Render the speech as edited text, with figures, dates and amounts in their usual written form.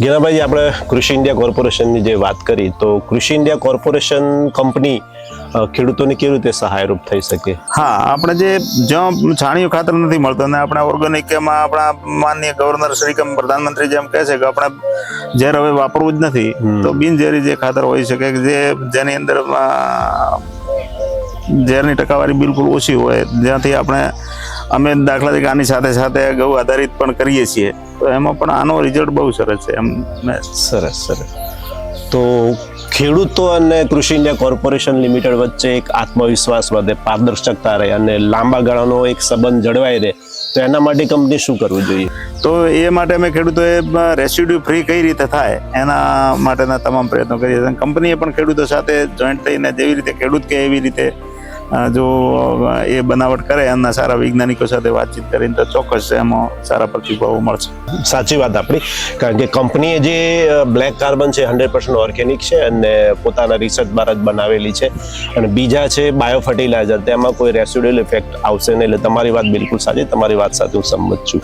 ગેનાભાઈ, આપણે કૃષિ ઇન્ડિયા કોર્પોરેશનની જે વાત કરી, તો કૃષિ ઇન્ડિયા કોર્પોરેશન કંપની ખેડૂતોને કેવી રીતે સહાયરૂપ થઈ શકે? હા, આપણે જે જ્યાં છાણિયું ખાતર નથી મળતું અને આપણે ઓર્ગેનિક એમાં આપણા માનનીય ગવર્નર શ્રી કે પ્રધાનમંત્રી જેમ કહે છે કે આપણે ઝેર હવે વાપરવું જ નથી, તો બિનઝેરી જે ખાતર હોઈ શકે કે જેની અંદર ઝેરની ટકાવારી બિલકુલ ઓછી હોય, જ્યાંથી અમે દાખલા તરીકે આની સાથે સાથે ઘઉં આધારિત પણ કરીએ છીએ, તો એમાં પણ આનો રિઝલ્ટ બહુ સરસ છે. સરસ. તો ખેડૂતો અને કૃષિ ઇન્ડિયા કોર્પોરેશન લિમિટેડ વચ્ચે એક આત્મવિશ્વાસ વધે, પારદર્શકતા રહે અને લાંબા ગાળાનો એક સંબંધ જળવાઈ રહે, તો એના માટે કંપની શું કરવું જોઈએ? તો એ માટે અમે ખેડૂતોએ રેસિડ્યુ ફ્રી કઈ રીતે થાય એના માટેના તમામ પ્રયત્નો કરીએ છીએ. કંપનીએ પણ ખેડૂતો સાથે જોઈન્ટ થઈને જેવી રીતે ખેડૂત કે એવી રીતે જો એ બનાવટ કરે એમના સારા વૈજ્ઞાનિકો સાથે વાતચીત કરીને તો ચોક્કસ એમાં સારા પ્રતિભાવો મળશે. સાચી વાત આપણી, કારણ કે કંપનીએ જે બ્લેક કાર્બન છે 100% ઓર્ગેનિક છે અને પોતાના રિસર્ચ દ્વારા જ બનાવેલી છે, અને બીજા છે બાયો ફર્ટિલાઇઝર, તેમાં કોઈ રેસિડ્યુઅલ ઇફેક્ટ આવશે નહીં. એટલે તમારી વાત બિલકુલ સાચી, તમારી વાત સાથે હું સંમત છું.